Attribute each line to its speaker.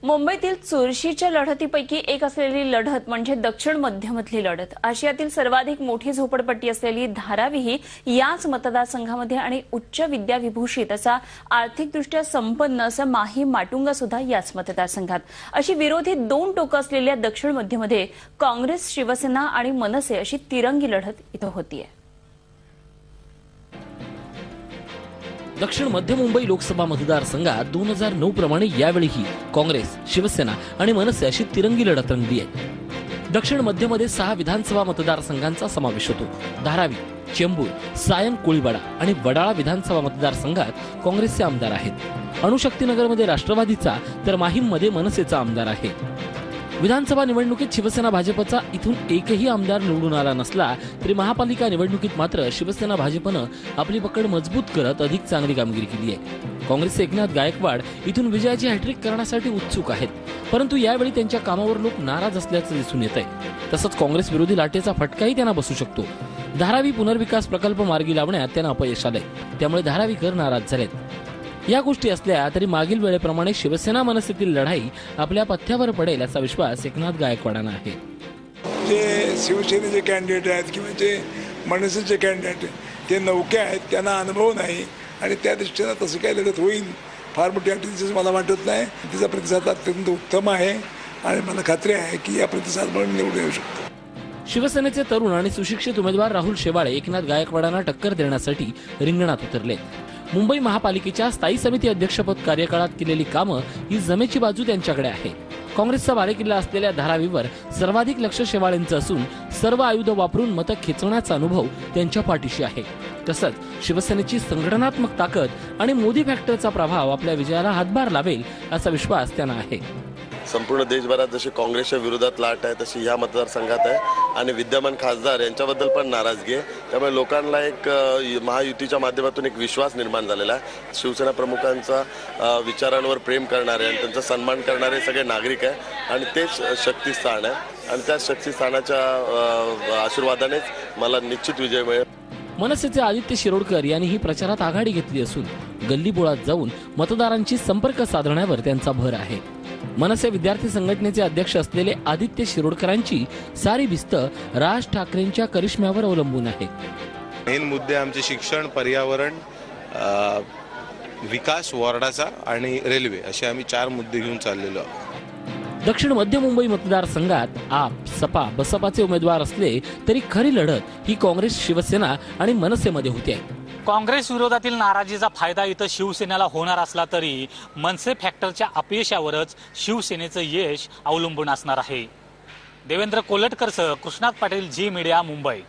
Speaker 1: मुंबईतील चुरशीच्या लढतीपैकी एक असलेली लढत म्हणजे दक्षिण मध्यमधली लढत। आशियातील सर्वाधिक मोठी झोपडपट्टी असलेली धारावी याच मतदारसंघामध्ये आणि उच्च विद्याविभूषित असा आर्थिकदृष्ट्या संपन्न असा माहीम माटुंगा सुद्धा याच मतदारसंघात। अशी विरोधी दोन टोकं असलेल्या दक्षिण मध्यमध्ये काँग्रेस, शिवसेना आणि मनसे अशी तिरंगी लढत इथं होतीये।
Speaker 2: दक्षिण मध्य मुंबई लोकसभा मतदारसंघात 2009 प्रमाणे यावेळीही काँग्रेस, शिवसेना आणि मनसे अशी तिरंगी लढत रंगली आहे। दक्षिण मध्यमध्ये 6 विधानसभा मतदारसंघांचा समावेश होतो। धारावी, चेंबूर, सायन, कोळीवाडा आणि वडाळा विधानसभा मतदारसंघात काँग्रेसचे आमदार आहेत। अणुशक्तीनगरमध्ये राष्ट्रवादीचा तर माहीममध्ये मनसेचा आमदार आहे। विधानसभा निवडणुकीत शिवसेना भाजपचा इथून एकही आमदार निवडून आला नसला तरी महापालिका निवडणुकीत मात्र शिवसेना भाजपनं आपली पकड मजबूत करत अधिक चांगली कामगिरी केली आहे। काँग्रेसचे एकनाथ गायकवाड इथून विजयाची हॅट्रिक करण्यासाठी उत्सुक आहेत, परंतु यावेळी त्यांच्या कामावर लोक नाराज असल्याचं दिसून येत आहे। तसंच काँग्रेस विरोधी लाटेचा फटकाही त्यांना बसू शकतो। धारावी पुनर्विकास प्रकल्प मार्गी लावण्यात त्यांना अपयश आलंय, त्यामुळे धारावीकर नाराज झालेत। या गोष्टी असल्या तरी मागील वेळेप्रमाणे शिवसेना मनसेतील लढाई आपल्या पथ्यावर पडेल असा विश्वास एकनाथ गायकवाडांना आहे।
Speaker 3: जे शिवसेनेचे कॅन्डिडेट आहेत किंवा जे मनसेचे कॅन्डिडेट ते नौके आहेत, त्यांना अनुभव नाही आणि त्या दृष्टीने तसं काय लढत होईल फार मोठी अटीचं मला वाटत नाही। तिचा प्रतिसाद अत्यंत उत्तम आहे आणि मला खात्री आहे की या प्रतिसादामुळे निवडून येऊ शकतो।
Speaker 2: शिवसेनेचे तरुण आणि सुशिक्षित उमेदवार राहुल शेवाळे एकनाथ गायकवाडांना टक्कर देण्यासाठी रिंगणात उतरले। मुंबई महापालिकेच्या स्थायी समिती अध्यक्षपद कार्यकाळात केलेली कामं ही जमेची बाजू त्यांच्याकडे आहे। काँग्रेसचा बालेकिल्ला असलेल्या धारावीवर सर्वाधिक लक्ष शेवाळेंचं असून सर्व आयुध वापरून मतं खेचण्याचा अनुभव त्यांच्या पाठीशी आहे। तसंच शिवसेनेची संघटनात्मक ताकद आणि मोदी फॅक्टरचा प्रभाव आपल्या विजयाला हातभार लावेल असा विश्वास त्यांना आहे।
Speaker 4: संपूर्ण देशभरात जशी काँग्रेसच्या विरोधात लाट आहे तशी या मतदारसंघात आहे आणि विद्यमान खासदार यांच्याबद्दल पण नाराजगी आहे। त्यामुळे लोकांना एक महायुतीच्या माध्यमातून एक विश्वास निर्माण झालेला आहे। शिवसेना प्रमुखांचा विचारांवर प्रेम करणारे आणि त्यांचा सन्मान करणारे सगळे नागरिक आहे आणि तेच शक्तिस्थान आहे आणि त्या शक्तिस्थानाच्या आशीर्वादानेच मला निश्चित विजय मिळेल।
Speaker 2: मनसेचे आदित्य शिरोडकर यांनीही प्रचारात आघाडी घेतली असून गल्लीबोळात जाऊन मतदारांशी संपर्क साधण्यावर त्यांचा भर आहे। मनसे विद्यार्थी संघटनेचे अध्यक्ष असलेले आदित्य शिरोडकरांची सारी भिस्त राज ठाकरेंच्या करिश्म्यावर अवलंबून आहे।
Speaker 5: मेन मुद्दे आमचे शिक्षण, पर्यावरण, विकास वॉर्डाचा आणि रेल्वे असे आम्ही 4 मुद्दे घेऊन चाललेलो आहोत।
Speaker 2: दक्षिण मध्य मुंबई मतदारसंघात आप, सपा, बसपाचे उमेदवार असले तरी खरी लढत ही काँग्रेस, शिवसेना आणि मनसेमध्ये होते।
Speaker 6: काँग्रेस विरोधातील नाराजीचा फायदा इथं शिवसेनेला होणार असला तरी मनसे फॅक्टरच्या अपयशावरच शिवसेनेचं यश अवलंबून असणार आहे। देवेंद्र कोलटकरसह कृष्णात पाटील, जी मीडिया, मुंबई।